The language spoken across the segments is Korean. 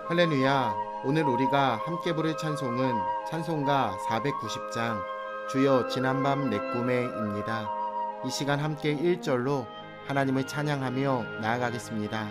할렐루야. 오늘 우리가 함께 부를 찬송은 찬송가 490장 주여 지난밤 내 꿈에입니다. 이 시간 함께 1절로 하나님을 찬양하며 나아가겠습니다.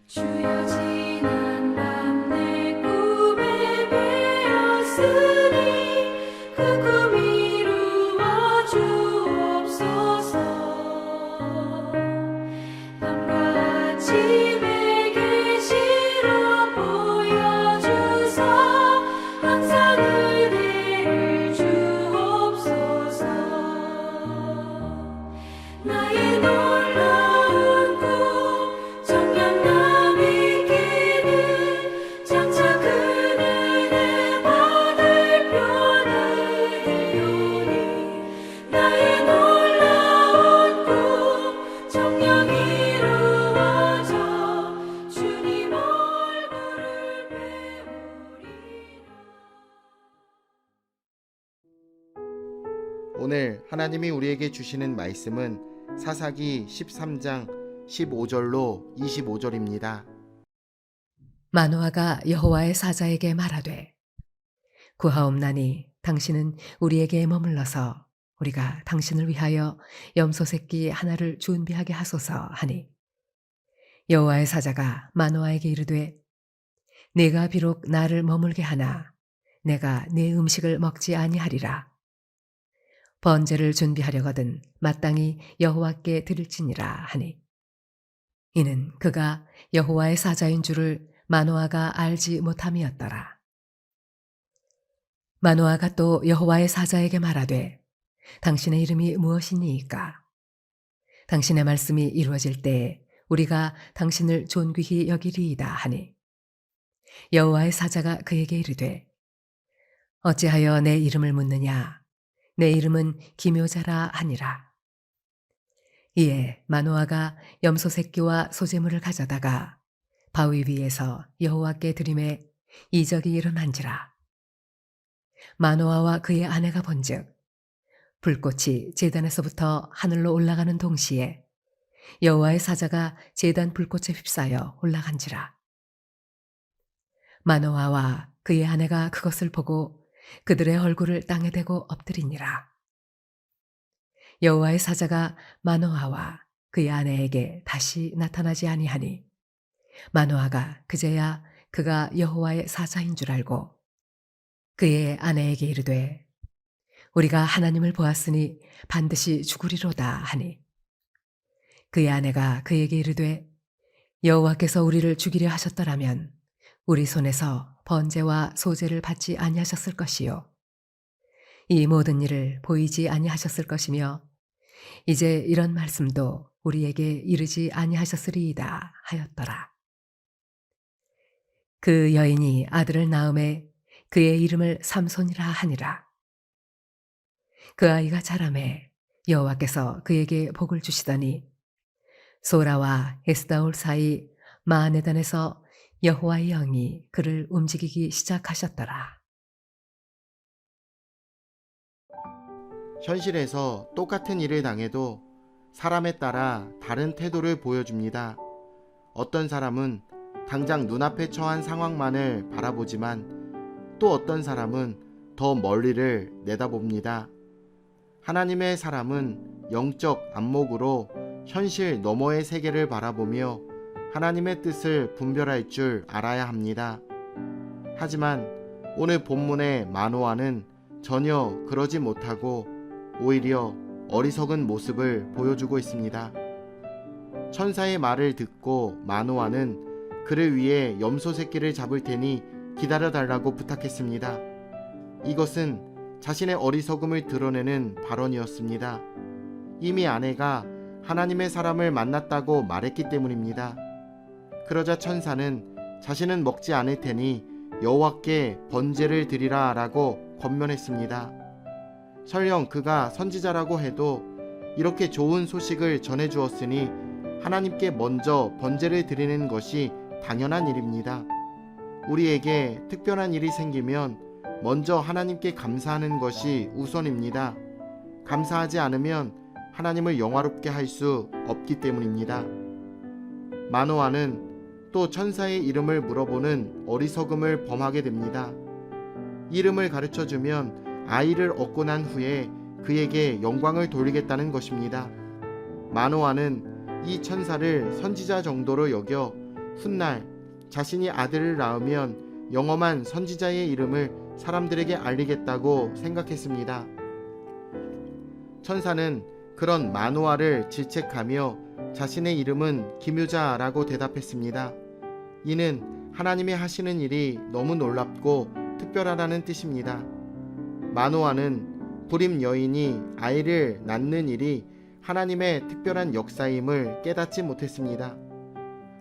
주여 지난밤 내 꿈에 배었으니 그 꿈 이루어 주옵소서. 밤과 아침의 계시로 보여주사 항상 은혜를 주옵소서. 나의 놀라운 꿈 정녕 장차 그 은혜 받을 표는 되오니 나의 놀라운 꿈 정녕 이루어져 주님 얼굴을 배우리라. 오늘 하나님이 우리에게 주시는 말씀은 사사기 13장 15절로 25절입니다. 마노아가 여호와의 사자에게 말하되 구하옵나니 당신은 우리에게 머물러서 우리가 당신을 위하여 염소 새끼 하나를 준비하게 하소서 하니 여호와의 사자가 마노아에게 이르되 네가 비록 나를 머물게 하나 내가 네 음식을 먹지 아니하리라. 번제를 준비하려거든 마땅히 여호와께 드릴지니라 하니 이는 그가 여호와의 사자인 줄을 마노아가 알지 못함이었더라. 마노아가 또 여호와의 사자에게 말하되 당신의 이름이 무엇이니이까? 당신의 말씀이 이루어질 때에 우리가 당신을 존귀히 여기리이다 하니 여호와의 사자가 그에게 이르되 어찌하여 내 이름을 묻느냐? 내 이름은 기묘자라 하니라. 이에 마노아가 염소 새끼와 소제물을 가져다가 바위 위에서 여호와께 드리매 이적이 일어난지라. 마노아와 그의 아내가 본즉 불꽃이 제단에서부터 하늘로 올라가는 동시에 여호와의 사자가 제단 불꽃에 휩싸여 올라간지라. 마노아와 그의 아내가 그것을 보고 그들의 얼굴을 땅에 대고 엎드리니라. 여호와의 사자가 마노아와 그의 아내에게 다시 나타나지 아니하니 마노아가 그제야 그가 여호와의 사자인 줄 알고 그의 아내에게 이르되 우리가 하나님을 보았으니 반드시 죽으리로다 하니 그의 아내가 그에게 이르되 여호와께서 우리를 죽이려 하셨더라면 우리 손에서 번제와 소제를 받지 아니하셨을 것이요 이 모든 일을 보이지 아니하셨을 것이며 이제 이런 말씀도 우리에게 이르지 아니하셨으리이다 하였더라. 그 여인이 아들을 낳음에 그의 이름을 삼손이라 하니라. 그 아이가 자라매 여호와께서 그에게 복을 주시더니 소라와 에스다올 사이 마하네단에서 여호와의 영이 그를 움직이기 시작하셨더라. 현실에서 똑같은 일을 당해도 사람에 따라 다른 태도를 보여줍니다. 어떤 사람은 당장 눈앞에 처한 상황만을 바라보지만 또 어떤 사람은 더 멀리를 내다봅니다. 하나님의 사람은 영적 안목으로 현실 너머의 세계를 바라보며 하나님의 뜻을 분별할 줄 알아야 합니다. 하지만 오늘 본문의 마노아는 전혀 그러지 못하고 오히려 어리석은 모습을 보여주고 있습니다. 천사의 말을 듣고 마노아는 그를 위해 염소 새끼를 잡을 테니 기다려달라고 부탁했습니다. 이것은 자신의 어리석음을 드러내는 발언이었습니다. 이미 아내가 하나님의 사람을 만났다고 말했기 때문입니다. 그러자 천사는 자신은 먹지 않을 테니 여호와께 번제를 드리라 라고 권면했습니다. 설령 그가 선지자라고 해도 이렇게 좋은 소식을 전해주었으니 하나님께 먼저 번제를 드리는 것이 당연한 일입니다. 우리에게 특별한 일이 생기면 먼저 하나님께 감사하는 것이 우선입니다. 감사하지 않으면 하나님을 영화롭게 할 수 없기 때문입니다. 마노아는 또 천사의 이름을 물어보는 어리석음을 범하게 됩니다. 이름을 가르쳐주면 아이를 얻고 난 후에 그에게 영광을 돌리겠다는 것입니다. 마노아는 이 천사를 선지자 정도로 여겨 훗날 자신이 아들을 낳으면 영험한 선지자의 이름을 사람들에게 알리겠다고 생각했습니다. 천사는 그런 마노아를 질책하며 자신의 이름은 기묘자라고 대답했습니다. 이는 하나님이 하시는 일이 너무 놀랍고 특별하다는 뜻입니다. 마노아는 불임 여인이 아이를 낳는 일이 하나님의 특별한 역사임을 깨닫지 못했습니다.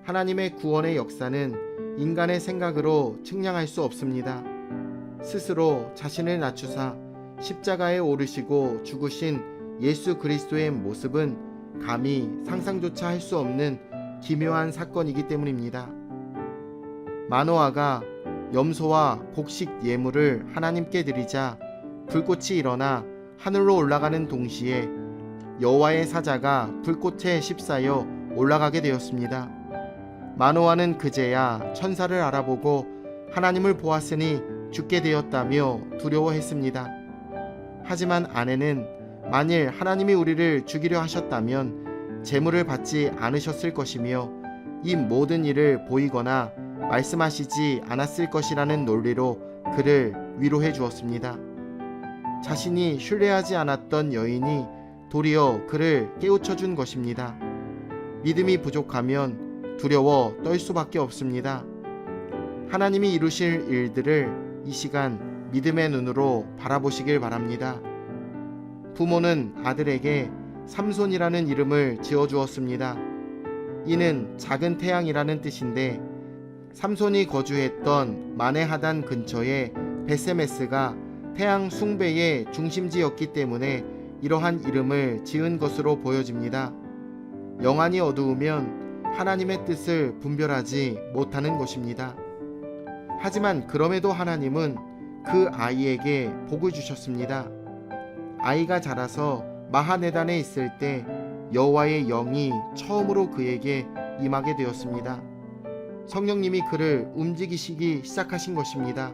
하나님의 구원의 역사는 인간의 생각으로 측량할 수 없습니다. 스스로 자신을 낮추사 십자가에 오르시고 죽으신 예수 그리스도의 모습은 감히 상상조차 할 수 없는 기묘한 사건이기 때문입니다. 마노아가 염소와 곡식 예물을 하나님께 드리자 불꽃이 일어나 하늘로 올라가는 동시에 여호와의 사자가 불꽃에 휩싸여 올라가게 되었습니다. 마노아는 그제야 천사를 알아보고 하나님을 보았으니 죽게 되었다며 두려워했습니다. 하지만 아내는 만일 하나님이 우리를 죽이려 하셨다면 재물을 받지 않으셨을 것이며 이 모든 일을 보이거나 말씀하시지 않았을 것이라는 논리로 그를 위로해 주었습니다. 자신이 신뢰하지 않았던 여인이 도리어 그를 깨우쳐 준 것입니다. 믿음이 부족하면 두려워 떨 수밖에 없습니다. 하나님이 이루실 일들을 이 시간 믿음의 눈으로 바라보시길 바랍니다. 부모는 아들에게 삼손이라는 이름을 지어주었습니다. 이는 작은 태양이라는 뜻인데 삼손이 거주했던 마네하단 근처의 베세메스가 태양 숭배의 중심지였기 때문에 이러한 이름을 지은 것으로 보여집니다. 영안이 어두우면 하나님의 뜻을 분별하지 못하는 것입니다. 하지만 그럼에도 하나님은 그 아이에게 복을 주셨습니다. 아이가 자라서 마하네단에 있을 때 여호와의 영이 처음으로 그에게 임하게 되었습니다. 성령님이 그를 움직이시기 시작하신 것입니다.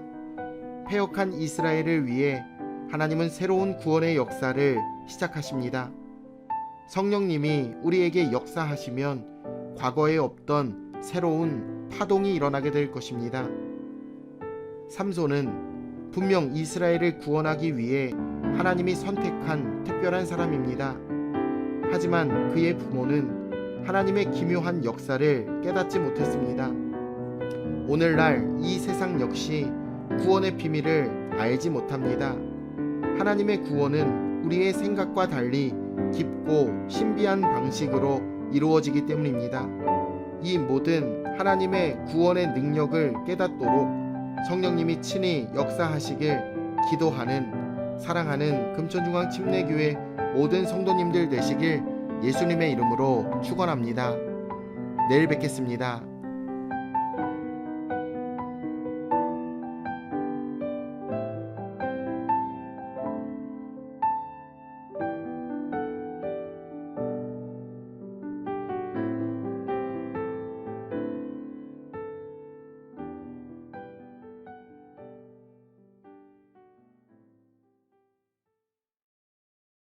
패역한 이스라엘을 위해 하나님은 새로운 구원의 역사를 시작하십니다. 성령님이 우리에게 역사하시면 과거에 없던 새로운 파동이 일어나게 될 것입니다. 삼손은 분명 이스라엘을 구원하기 위해 하나님이 선택한 특별한 사람입니다. 하지만 그의 부모는 하나님의 기묘한 역사를 깨닫지 못했습니다. 오늘날 이 세상 역시 구원의 비밀을 알지 못합니다. 하나님의 구원은 우리의 생각과 달리 깊고 신비한 방식으로 이루어지기 때문입니다. 이 모든 하나님의 구원의 능력을 깨닫도록 성령님이 친히 역사하시길 기도하는 사랑하는 금천중앙 침례교회 모든 성도님들 되시길 예수님의 이름으로 축원합니다. 내일 뵙겠습니다.